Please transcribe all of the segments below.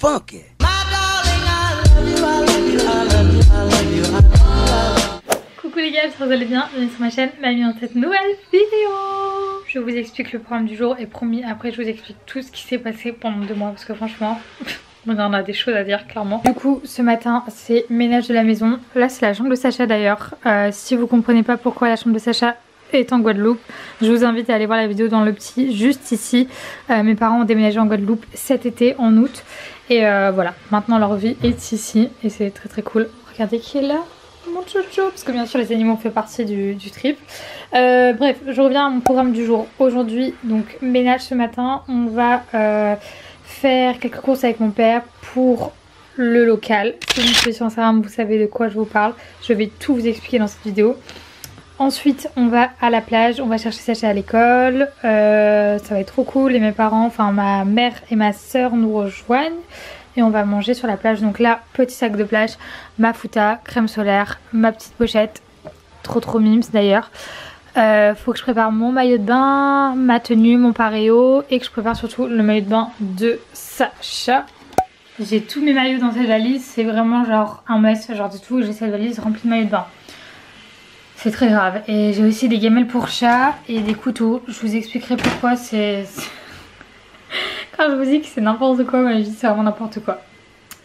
funky. Coucou les gars, j'espère que vous allez bien, bienvenue sur ma chaîne, bienvenue dans cette nouvelle vidéo. Je vous explique le programme du jour et promis après je vous explique tout ce qui s'est passé pendant 2 mois parce que franchement on en a des choses à dire clairement. Du coup ce matin c'est ménage de la maison, là c'est la chambre de Sacha d'ailleurs. Si vous comprenez pas pourquoi la chambre de Sacha est en Guadeloupe, je vous invite à aller voir la vidéo dans le petit juste ici. Mes parents ont déménagé en Guadeloupe cet été en août et voilà, maintenant leur vie est ici et c'est très très cool. Regardez qui est là, mon chouchou, parce que bien sûr les animaux font partie du trip. Bref, je reviens à mon programme du jour. Aujourd'hui donc ménage ce matin, on va faire quelques courses avec mon père pour le local. Si vous me suivez sur Instagram vous savez de quoi je vous parle, je vais tout vous expliquer dans cette vidéo. Ensuite on va à la plage, on va chercher Sacha à l'école, ça va être trop cool et mes parents, enfin ma mère et ma soeur nous rejoignent et on va manger sur la plage. Donc là petit sac de plage, ma fouta, crème solaire, ma petite pochette, trop mimes d'ailleurs. Faut que je prépare mon maillot de bain, ma tenue, mon paréo et que je prépare surtout le maillot de bain de Sacha. J'ai tous mes maillots dans cette valise, c'est vraiment genre un mess, genre du tout, j'ai cette valise remplie de maillots de bain. C'est très grave. Et j'ai aussi des gamelles pour chat et des couteaux. Je vous expliquerai pourquoi c'est... Quand je vous dis que c'est n'importe quoi, ma vie c'est vraiment n'importe quoi.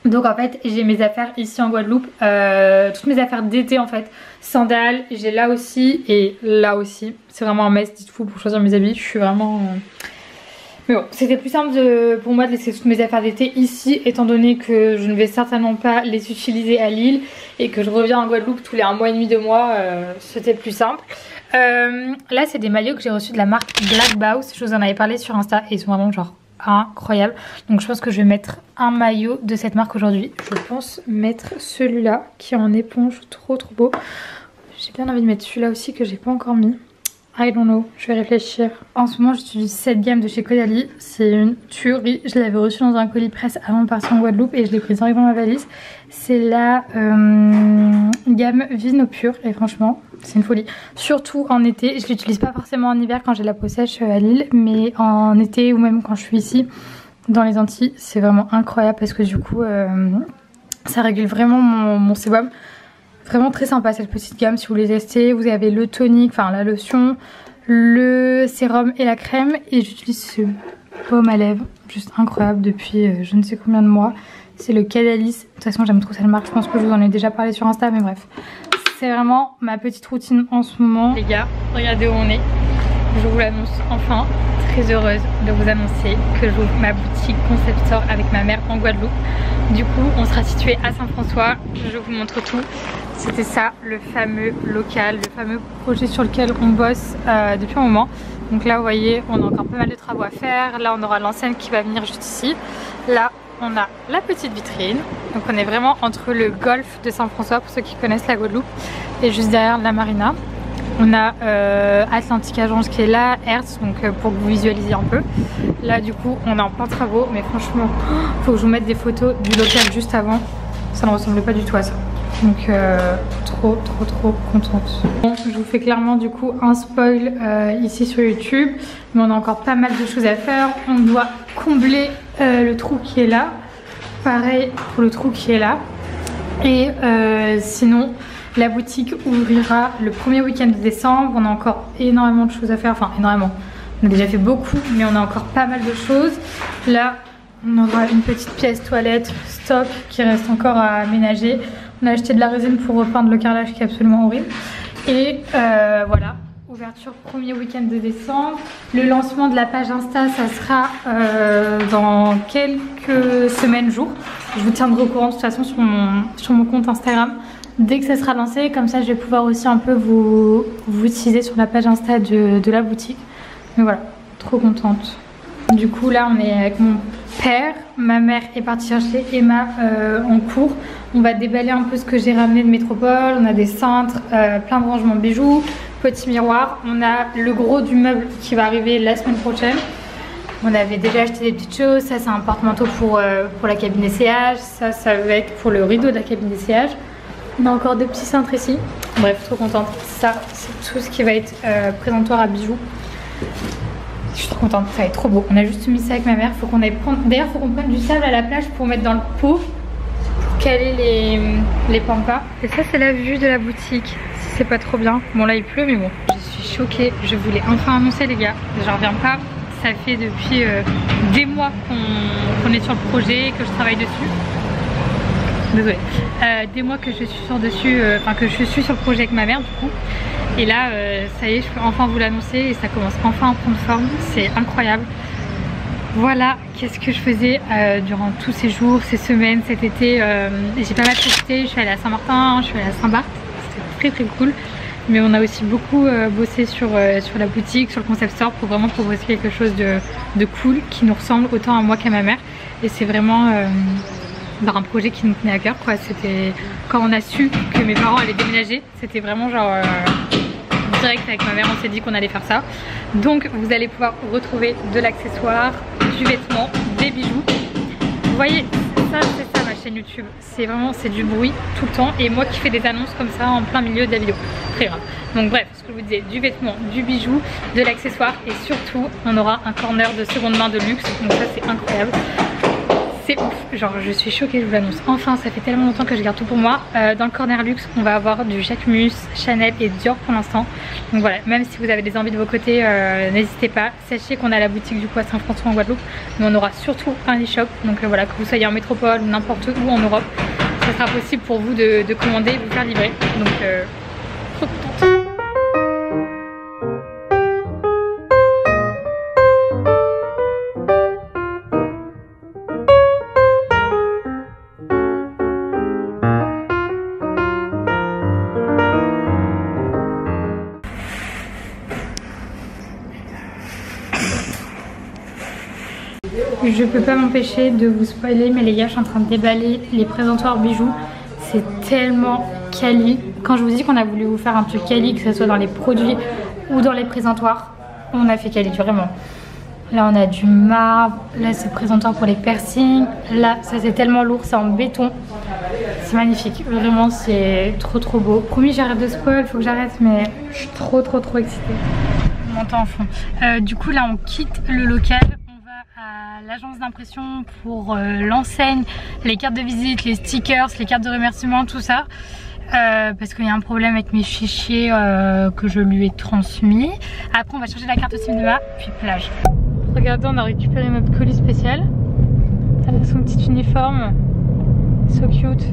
Donc en fait j'ai mes affaires ici en Guadeloupe, toutes mes affaires d'été en fait. Sandales, j'ai là aussi et là aussi. C'est vraiment un mess, dites-vous, pour choisir mes habits. Je suis vraiment... Mais bon, c'était plus simple pour moi de laisser toutes mes affaires d'été ici, étant donné que je ne vais certainement pas les utiliser à Lille et que je reviens en Guadeloupe tous les 1 mois et demi, 2 mois, c'était plus simple. Là c'est des maillots que j'ai reçus de la marque Black Bouse, je vous en avais parlé sur Insta et ils sont vraiment genre incroyables. Donc je pense que je vais mettre un maillot de cette marque aujourd'hui. Je pense mettre celui-là qui est en éponge, trop beau. J'ai bien envie de mettre celui-là aussi que j'ai pas encore mis. I don't know, je vais réfléchir. En ce moment j'utilise cette gamme de chez Caudalie, c'est une tuerie. Je l'avais reçue dans un colis presse avant de partir en Guadeloupe et je l'ai prise dans ma valise. C'est la gamme Vino Pur et franchement c'est une folie. Surtout en été, je l'utilise pas forcément en hiver quand j'ai la peau sèche à Lille, mais en été ou même quand je suis ici dans les Antilles, c'est vraiment incroyable parce que du coup ça régule vraiment mon sébum. Vraiment très sympa cette petite gamme si vous voulez tester. Vous avez le tonique, enfin la lotion, le sérum et la crème. Et j'utilise ce baume à lèvres, juste incroyable depuis je ne sais combien de mois. C'est le Caudalie. De toute façon j'aime trop cette marque, je pense que je vous en ai déjà parlé sur Insta, mais bref. C'est vraiment ma petite routine en ce moment. Les gars, regardez où on est. Je vous l'annonce enfin, très heureuse de vous annoncer que j'ouvre ma boutique Concept Store avec ma mère en Guadeloupe. Du coup on sera situé à Saint-François, je vous montre tout. C'était ça le fameux local, le fameux projet sur lequel on bosse depuis un moment. Donc là vous voyez on a encore pas mal de travaux à faire. Là on aura l'enseigne qui va venir juste ici. Là on a la petite vitrine. Donc on est vraiment entre le golfe de Saint-François pour ceux qui connaissent la Guadeloupe et juste derrière la marina. On a Atlantic Agence qui est là, Hertz, donc pour que vous visualisiez un peu. Là du coup on est en plein travaux, mais franchement faut que je vous mette des photos du local juste avant. Ça ne ressemble pas du tout à ça. Donc trop contente. Bon, je vous fais clairement du coup un spoil ici sur YouTube, mais on a encore pas mal de choses à faire. On doit combler le trou qui est là, pareil pour le trou qui est là, et sinon la boutique ouvrira le premier week-end de décembre. On a encore énormément de choses à faire, enfin énormément, on a déjà fait beaucoup, mais on a encore pas mal de choses. Là on aura une petite pièce toilette stock qui reste encore à aménager. On a acheté de la résine pour repeindre le carrelage qui est absolument horrible. Et voilà, ouverture premier week-end de décembre. Le lancement de la page Insta, ça sera dans quelques semaines, jours. Je vous tiendrai au courant de toute façon sur mon compte Instagram dès que ça sera lancé. Comme ça je vais pouvoir aussi un peu vous utiliser sur la page Insta de la boutique. Mais voilà, trop contente. Du coup là on est avec mon père, ma mère est partie chercher Emma en cours. On va déballer un peu ce que j'ai ramené de métropole. On a des cintres, plein de rangements de bijoux, petits miroirs. On a le gros du meuble qui va arriver la semaine prochaine. On avait déjà acheté des petites choses. Ça c'est un porte-manteau pour la cabine d'essayage. Ça va être pour le rideau de la cabine d'essayage. On a encore 2 petits cintres ici. Bref, trop contente. Ça c'est tout ce qui va être présentoir à bijoux. Je suis trop contente, ça va être trop beau. On a juste mis ça avec ma mère, faut qu'on aille prendre... D'ailleurs faut qu'on prenne du sable à la plage pour mettre dans le pot pour caler les pampas. Et ça c'est la vue de la boutique, si c'est pas trop bien. Bon là il pleut mais bon. Je suis choquée, je voulais enfin annoncer les gars, j'en reviens pas. Ça fait depuis des mois qu'on est sur le projet, que je travaille dessus. Désolée. Des mois que je suis que je suis sur le projet avec ma mère du coup. Et là ça y est, je peux enfin vous l'annoncer et ça commence enfin à prendre forme, c'est incroyable. Voilà, qu'est-ce que je faisais durant tous ces jours, ces semaines, cet été. J'ai pas mal profité, je suis allée à Saint-Martin, je suis allée à Saint-Barth, c'était très cool. Mais on a aussi beaucoup bossé sur la boutique, sur le concept store pour vraiment proposer quelque chose de cool qui nous ressemble autant à moi qu'à ma mère. Et c'est vraiment un projet qui nous tenait à cœur quoi. C'était quand on a su que mes parents allaient déménager, c'était vraiment genre direct avec ma mère on s'est dit qu'on allait faire ça. Donc vous allez pouvoir retrouver de l'accessoire, du vêtement, des bijoux. Vous voyez ça c'est ça ma chaîne YouTube, c'est vraiment du bruit tout le temps et moi qui fais des annonces comme ça en plein milieu de la vidéo, très grave. Donc bref, ce que je vous disais, du vêtement, du bijou, de l'accessoire et surtout on aura un corner de seconde main de luxe, donc ça c'est incroyable. C'est ouf, genre je suis choquée, je vous l'annonce. Enfin, ça fait tellement longtemps que je garde tout pour moi. Dans le corner luxe, on va avoir du Jacquemus, Chanel et Dior pour l'instant. Donc voilà, même si vous avez des envies de vos côtés, n'hésitez pas. Sachez qu'on a la boutique du coup à Saint-François en Guadeloupe, mais on aura surtout un e-shop. Donc voilà, que vous soyez en métropole ou n'importe où en Europe, ça sera possible pour vous de commander et de vous faire livrer. Donc trop contente. Je peux pas m'empêcher de vous spoiler, mais les gars, je suis en train de déballer les présentoirs bijoux. C'est tellement quali. Quand je vous dis qu'on a voulu vous faire un truc quali, que ce soit dans les produits ou dans les présentoirs, on a fait quali vraiment. Là on a du marbre, là c'est présentoir pour les piercings, là ça c'est tellement lourd, c'est en béton. C'est magnifique, vraiment c'est trop beau. Promis j'arrête de spoil, faut que j'arrête mais je suis trop excitée. On m'entend en fond. Du coup là on quitte le local. À l'agence d'impression pour l'enseigne, les cartes de visite, les stickers, les cartes de remerciement, tout ça. Parce qu'il y a un problème avec mes fichiers que je lui ai transmis. Après on va changer la carte au cinéma, puis plage. Regardez, on a récupéré notre colis spécial. Elle a son petit uniforme. So cute.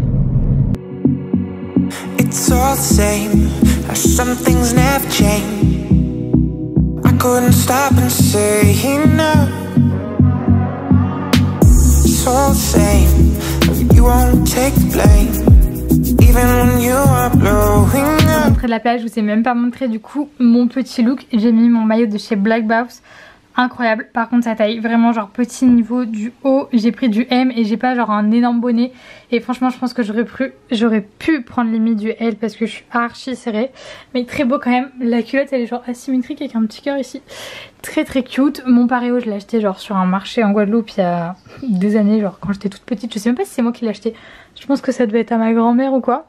It's all the same, some things never change. I couldn't stop and say enough. All the same, you won't take the blame, even when you are blowing up. Près de la plage, je vous ai même pas montré du coup mon petit look. J'ai mis mon maillot de chez Black Box. Incroyable, par contre sa taille vraiment genre petit niveau du haut, j'ai pris du M et j'ai pas genre un énorme bonnet et franchement je pense que j'aurais pu prendre limite du L parce que je suis archi serrée, mais très beau quand même. La culotte elle est genre asymétrique avec un petit cœur ici, très cute. Mon paréo je l'ai acheté genre sur un marché en Guadeloupe il y a des années, genre quand j'étais toute petite, je sais même pas si c'est moi qui l'ai acheté, je pense que ça devait être à ma grand-mère ou quoi.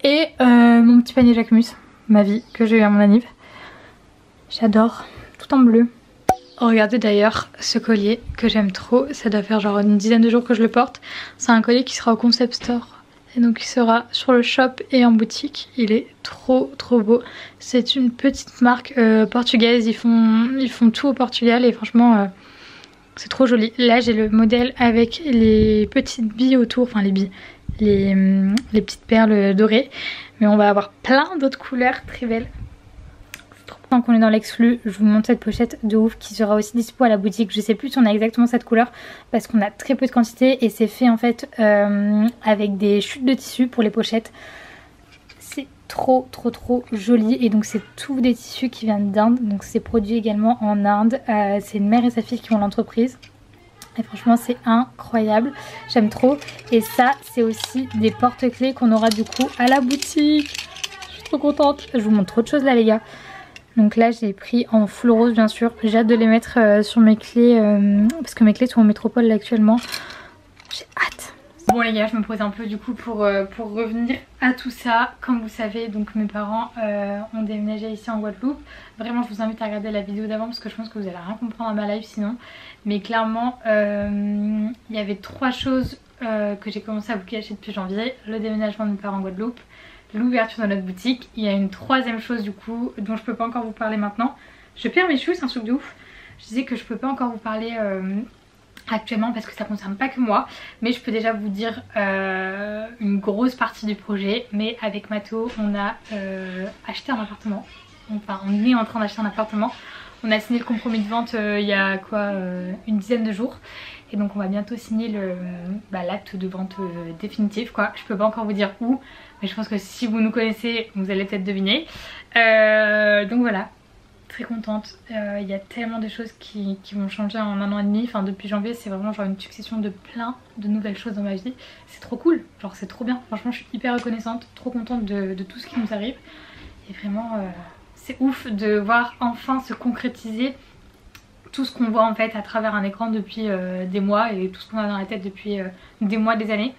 Et mon petit panier Jacquemus, ma vie, que j'ai eu à mon anniv, j'adore, tout en bleu. Regardez d'ailleurs ce collier que j'aime trop, ça doit faire genre une dizaine de jours que je le porte. C'est un collier qui sera au concept store et donc il sera sur le shop et en boutique. Il est trop beau. C'est une petite marque portugaise, ils font tout au Portugal et franchement c'est trop joli. Là j'ai le modèle avec les petites billes autour, enfin les billes, les petites perles dorées. Mais on va avoir plein d'autres couleurs très belles. Tant qu'on est dans l'exclu, je vous montre cette pochette de ouf qui sera aussi dispo à la boutique. Je sais plus si on a exactement cette couleur parce qu'on a très peu de quantité et c'est fait en fait avec des chutes de tissu pour les pochettes. C'est trop joli et donc c'est tout des tissus qui viennent d'Inde, donc c'est produit également en Inde. C'est une mère et sa fille qui ont l'entreprise. Et franchement c'est incroyable, j'aime trop. Et ça c'est aussi des porte-clés qu'on aura du coup à la boutique. Je suis trop contente, je vous montre autre chose là les gars. Donc là j'ai pris en full rose bien sûr, j'ai hâte de les mettre sur mes clés parce que mes clés sont en métropole là actuellement. J'ai hâte, Bon les gars, je me pose un peu du coup pour revenir à tout ça. Comme vous savez, donc mes parents ont déménagé ici en Guadeloupe. Vraiment je vous invite à regarder la vidéo d'avant parce que je pense que vous allez rien comprendre à ma live sinon. Mais clairement il y avait 3 choses que j'ai commencé à vous cacher depuis janvier. Le déménagement de mes parents en Guadeloupe, l'ouverture de notre boutique. Il y a une 3e chose du coup dont je peux pas encore vous parler maintenant. Je perds mes cheveux, c'est un truc de ouf. Je disais que je peux pas encore vous parler actuellement parce que ça concerne pas que moi, mais je peux déjà vous dire une grosse partie du projet. Mais avec Mathéo on a acheté un appartement, enfin on est en train d'acheter un appartement. On a signé le compromis de vente il y a quoi une dizaine de jours et donc on va bientôt signer l'acte de vente définitif quoi. Je peux pas encore vous dire où, mais je pense que si vous nous connaissez vous allez peut-être deviner. Donc voilà, très contente. Il y a tellement de choses qui vont changer en 1 an et demi. Enfin depuis janvier c'est vraiment genre une succession de plein de nouvelles choses dans ma vie. C'est trop cool, genre c'est trop bien. Franchement je suis hyper reconnaissante, trop contente de tout ce qui nous arrive. Et vraiment c'est ouf de voir enfin se concrétiser tout ce qu'on voit en fait à travers un écran depuis des mois et tout ce qu'on a dans la tête depuis des mois, des années.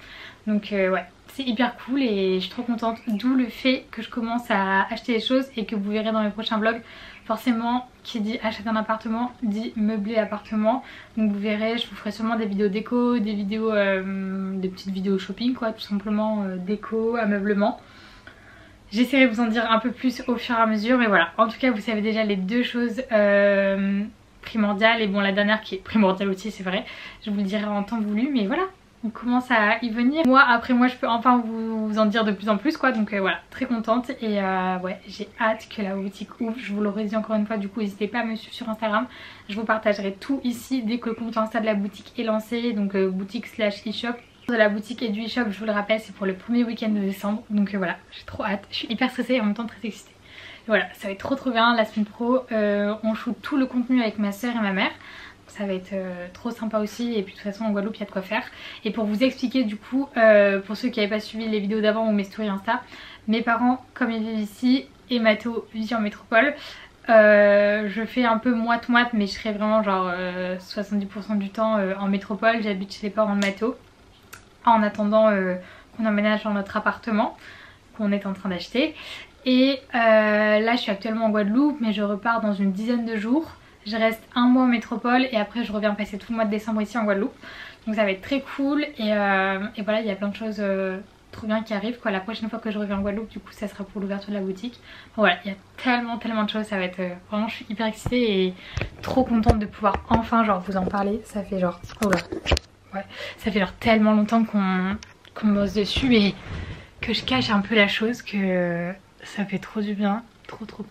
Donc ouais, c'est hyper cool et je suis trop contente. D'où le fait que je commence à acheter des choses et que vous verrez dans mes prochains vlogs. Forcément qui dit acheter un appartement dit meubler appartement. Donc vous verrez, je vous ferai sûrement des vidéos déco, des vidéos, des petites vidéos shopping quoi, tout simplement déco, ameublement. J'essaierai de vous en dire un peu plus au fur et à mesure, mais voilà. En tout cas vous savez déjà les 2 choses primordiales et bon la dernière qui est primordiale aussi c'est vrai. Je vous le dirai en temps voulu, mais voilà. On commence à y venir. Moi après moi je peux enfin vous en dire de plus en plus quoi. Donc voilà, très contente et ouais j'ai hâte que la boutique ouvre. Je vous le redis encore une fois, du coup n'hésitez pas à me suivre sur Instagram. Je vous partagerai tout ici dès que le compte Insta de la boutique est lancé. Donc boutique / e-shop. De la boutique et du e-shop je vous le rappelle c'est pour le premier week-end de décembre. Donc voilà, j'ai trop hâte. Je suis hyper stressée et en même temps très excitée. Et voilà, ça va être trop bien. La semaine pro on shoot tout le contenu avec ma soeur et ma mère. Ça va être trop sympa aussi et puis de toute façon en Guadeloupe il y a de quoi faire. Et pour vous expliquer du coup, pour ceux qui n'avaient pas suivi les vidéos d'avant ou mes stories Insta, mes parents comme ils vivent ici et Mathéo vit en métropole, je fais un peu moite-moite mais je serai vraiment genre 70% du temps en métropole. J'habite chez les parents de Mathéo en attendant qu'on emménage dans notre appartement qu'on est en train d'acheter. Et là je suis actuellement en Guadeloupe mais je repars dans une dizaine de jours. Je reste 1 mois en métropole et après je reviens passer tout le mois de décembre ici en Guadeloupe. Donc ça va être très cool et voilà, il y a plein de choses trop bien qui arrivent quoi. La prochaine fois que je reviens en Guadeloupe du coup ça sera pour l'ouverture de la boutique. Donc voilà, il y a tellement de choses, ça va être vraiment je suis hyper excitée et trop contente de pouvoir enfin genre vous en parler. Ça fait genre ouais, ça fait genre tellement longtemps qu'on bosse dessus et que je cache un peu la chose que ça fait trop du bien, trop cool.